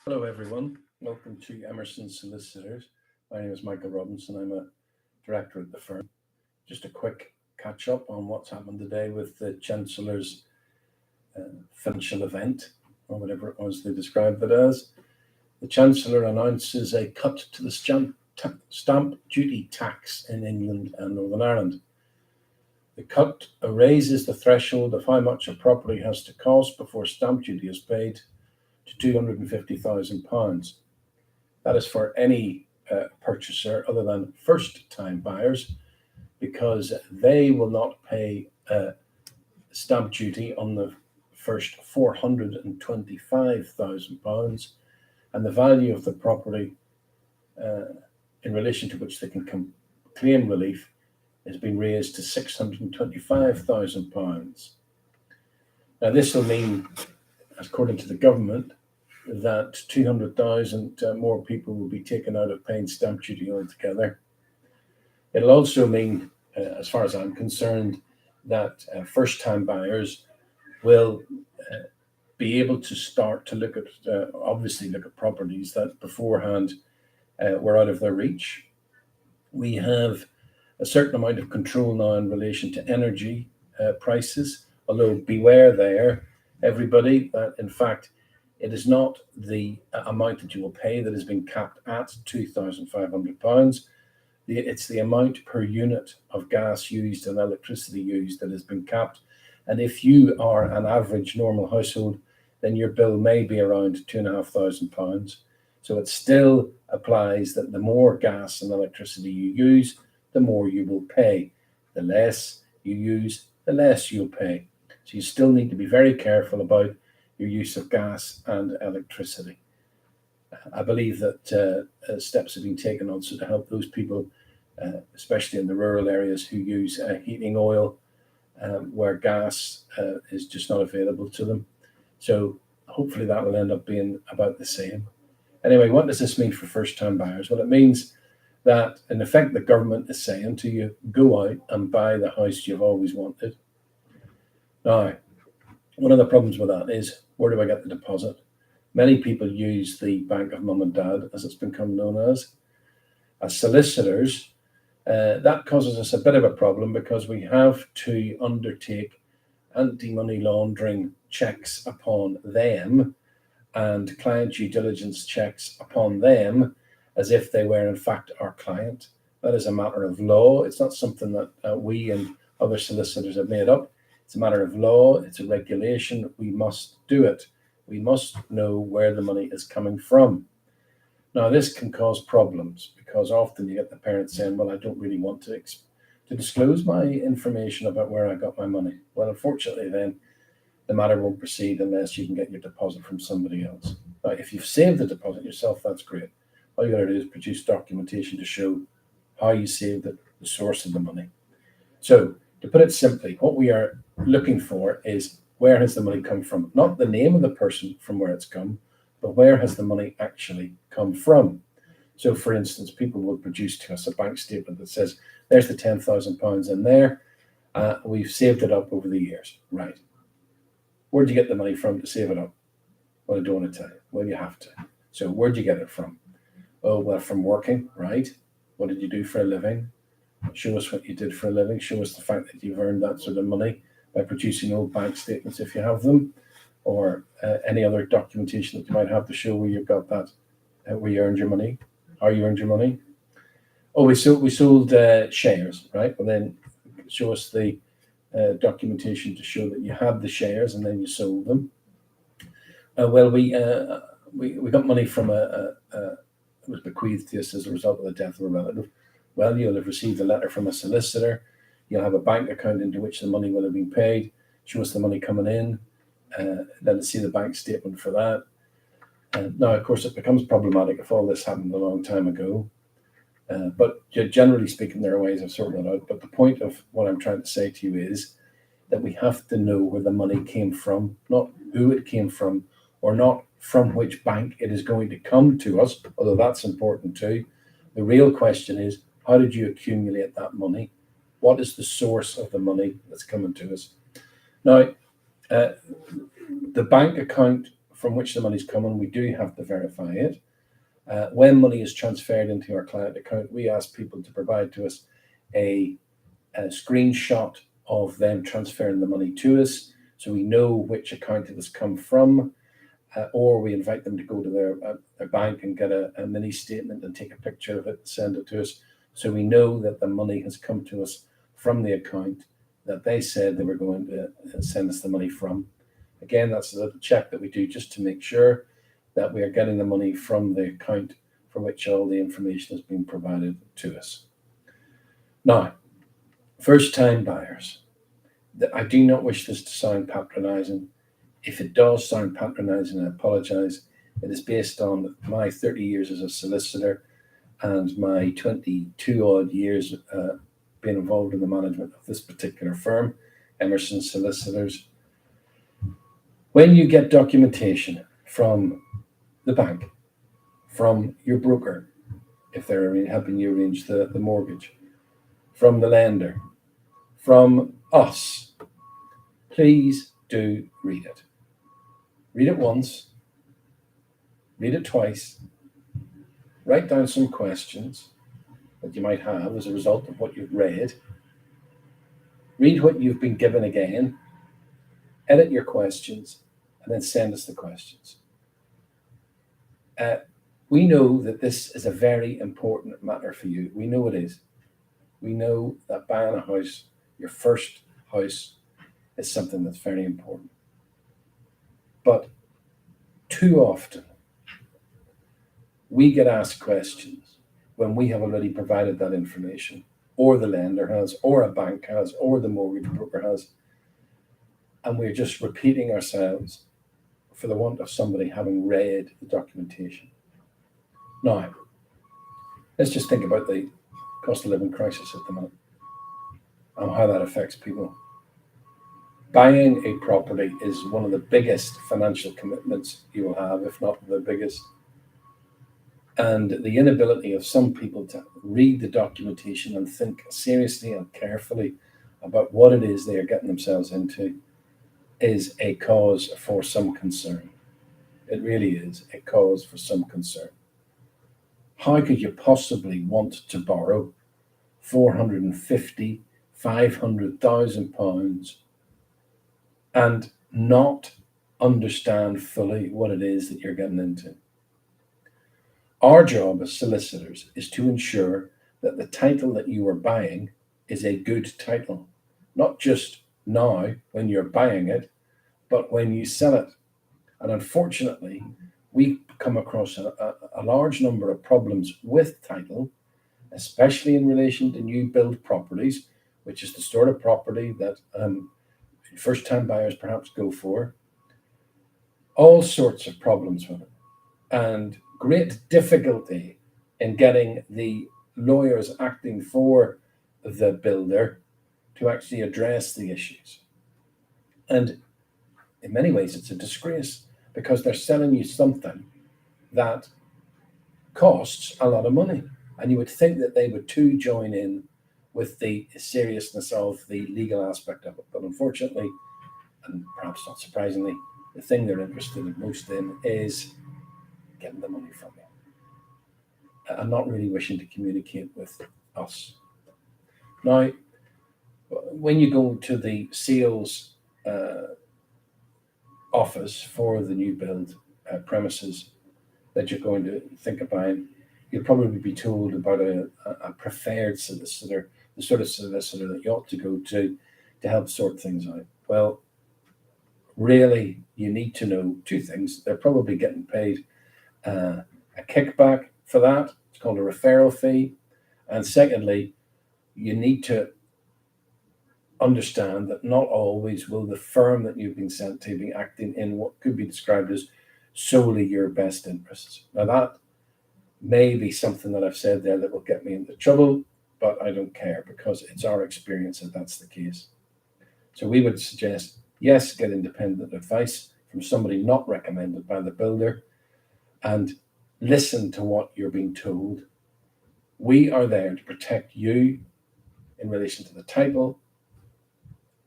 Hello, everyone. Welcome to Emerson Solicitors. My name is Michael Robinson. I'm a director at the firm. Just a quick catch up on what's happened today with the Chancellor's financial event, or whatever it was they described it as. The Chancellor announces a cut to the stamp duty tax in England and Northern Ireland. The cut raises the threshold of how much a property has to cost before stamp duty is paid to £250,000. That is for any purchaser other than first-time buyers, because they will not pay stamp duty on the first £425,000, and the value of the property in relation to which they can claim relief has been raised to £625,000. Now, this will mean, according to the government, that 200,000 more people will be taken out of paying stamp duty altogether. It'll also mean, as far as I'm concerned, that first-time buyers will be able to start to look at, obviously look at properties that beforehand were out of their reach. We have a certain amount of control now in relation to energy prices, although beware there, everybody, that in fact it is not the amount that you will pay that has been capped at £2,500. It's the amount per unit of gas used and electricity used that has been capped. And if you are an average normal household, then your bill may be around £2,500. So it still applies that the more gas and electricity you use, the more you will pay. The less you use, the less you'll pay. So you still need to be very careful about your use of gas and electricity. I believe that steps have been taken also to help those people, especially in the rural areas, who use heating oil, where gas is just not available to them. So hopefully that will end up being about the same. Anyway, what does this mean for first-time buyers? Well, it means that, in effect, the government is saying to you, go out and buy the house you've always wanted. Now, one of the problems with that is, where do I get the deposit? Many people use the bank of mum and dad, as it's become known as. As solicitors, that causes us a bit of a problem because we have to undertake anti-money laundering checks upon them and client due diligence checks upon them as if they were in fact our client. That is a matter of law. It's not something that we and other solicitors have made up. It's a matter of law. It's a regulation. We must do it. We must know where the money is coming from. Now, this can cause problems because often you get the parents saying, well, I don't really want to disclose my information about where I got my money. Well, unfortunately, then the matter won't proceed unless you can get your deposit from somebody else. Now, if you've saved the deposit yourself, that's great. All you got to do is produce documentation to show how you saved it, the source of the money. So, to put it simply, what we are looking for is, where has the money come from? Not the name of the person from where it's come, but where has the money actually come from? So, for instance, people will produce to us a bank statement that says, there's the £10,000 in there. We've saved it up over the years. Right. Where'd you get the money from to save it up? Well, I don't want to tell you. Well, you have to. So where'd you get it from? Oh, well, from working, right? What did you do for a living? Show us what you did for a living. Show us the fact that you've earned that sort of money by producing old bank statements if you have them, or any other documentation that you might have to show where you've got that, where you earned your money, how you earned your money. Oh, we sold shares, right? Well, then show us the documentation to show that you had the shares and then you sold them. Well, we got money from it was bequeathed to us as a result of the death of a relative. Well, you'll have received a letter from a solicitor. You'll have a bank account into which the money will have been paid. Show us the money coming in. Let us see the bank statement for that. Now, of course, it becomes problematic if all this happened a long time ago. But generally speaking, there are ways of sorting it out. But the point of what I'm trying to say to you is that we have to know where the money came from, not who it came from, or not from which bank it is going to come to us, although that's important too. The real question is, how did you accumulate that money? What is the source of the money that's coming to us? Now, the bank account from which the money's coming, we do have to verify it. When money is transferred into our client account, we ask people to provide to us a screenshot of them transferring the money to us, so we know which account it has come from, or we invite them to go to their bank and get a mini statement and take a picture of it and send it to us, so we know that the money has come to us from the account that they said they were going to send us the money from. Again, that's a little check that we do just to make sure that we are getting the money from the account for which all the information has been provided to us. Now, first-time buyers. I do not wish this to sound patronising. If it does sound patronising, I apologise. It is based on my 30 years as a solicitor and my 22 odd years being involved in the management of this particular firm, Emerson Solicitors. When you get documentation from the bank, from your broker, if they're helping you arrange the mortgage, from the lender, from us, please do read it. Read it once, read it twice, write down some questions that you might have as a result of what you've read. Read what you've been given again, edit your questions, and then send us the questions. We know that this is a very important matter for you. We know it is. We know that buying a house, your first house, is something that's very important. But too often, we get asked questions when we have already provided that information, or the lender has, or a bank has, or the mortgage broker has, and we're just repeating ourselves for the want of somebody having read the documentation. Now, let's just think about the cost of living crisis at the moment and how that affects people. Buying a property is one of the biggest financial commitments you will have, if not the biggest. And the inability of some people to read the documentation and think seriously and carefully about what it is they are getting themselves into is a cause for some concern. It really is a cause for some concern. How could you possibly want to borrow £450,000, £500,000 and not understand fully what it is that you're getting into? Our job as solicitors is to ensure that the title that you are buying is a good title, not just now when you're buying it, but when you sell it. And unfortunately, we come across a large number of problems with title, especially in relation to new build properties, which is the sort of property that first-time buyers perhaps go for. All sorts of problems with it, and great difficulty in getting the lawyers acting for the builder to actually address the issues. And in many ways, it's a disgrace because they're selling you something that costs a lot of money. And you would think that they would too join in with the seriousness of the legal aspect of it. But unfortunately, and perhaps not surprisingly, the thing they're interested in most in is getting the money from you and not really wishing to communicate with us. Now, when you go to the sales office for the new build premises that you're going to think of buying, you'll probably be told about a preferred solicitor, the sort of solicitor that you ought to go to help sort things out. Well, really, you need to know two things. They're probably getting paid a kickback for that. It's called a referral fee. And secondly, you need to understand that not always will the firm that you've been sent to be acting in what could be described as solely your best interests. Now, that may be something that I've said there that will get me into trouble, but I don't care because it's our experience that that's the case. So we would suggest, yes, get independent advice from somebody not recommended by the builder and listen to what you're being told. We are there to protect you in relation to the title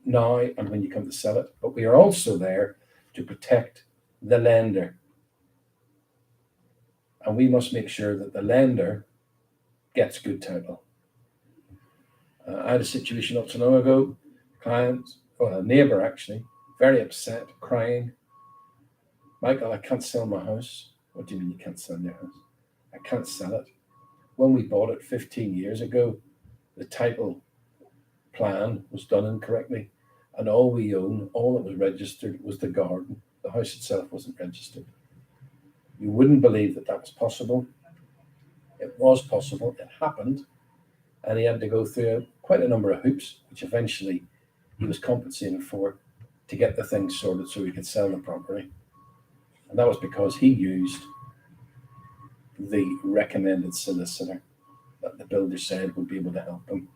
now and when you come to sell it, but we are also there to protect the lender. And we must make sure that the lender gets good title. I had a situation not so long ago, a neighbour actually, very upset, crying. Michael, I can't sell my house. What do you mean you can't sell your house? I can't sell it. When we bought it 15 years ago, the title plan was done incorrectly, and all we own, all that was registered, was the garden. The house itself wasn't registered. You wouldn't believe that that was possible. It was possible. It happened, and he had to go through quite a number of hoops, which eventually he was compensated for, to get the thing sorted so he could sell the property. And that was because he used the recommended solicitor that the builder said would be able to help him.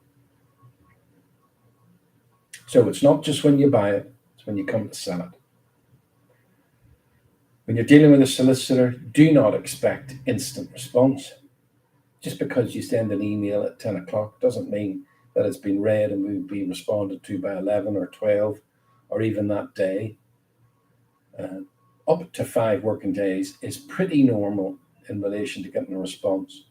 So it's not just when you buy it, it's when you come to sell it. When you're dealing with a solicitor, do not expect instant response. Just because you send an email at 10 o'clock doesn't mean that it's been read and will be responded to by 11 or 12 or even that day. Up to 5 working days is pretty normal in relation to getting a response.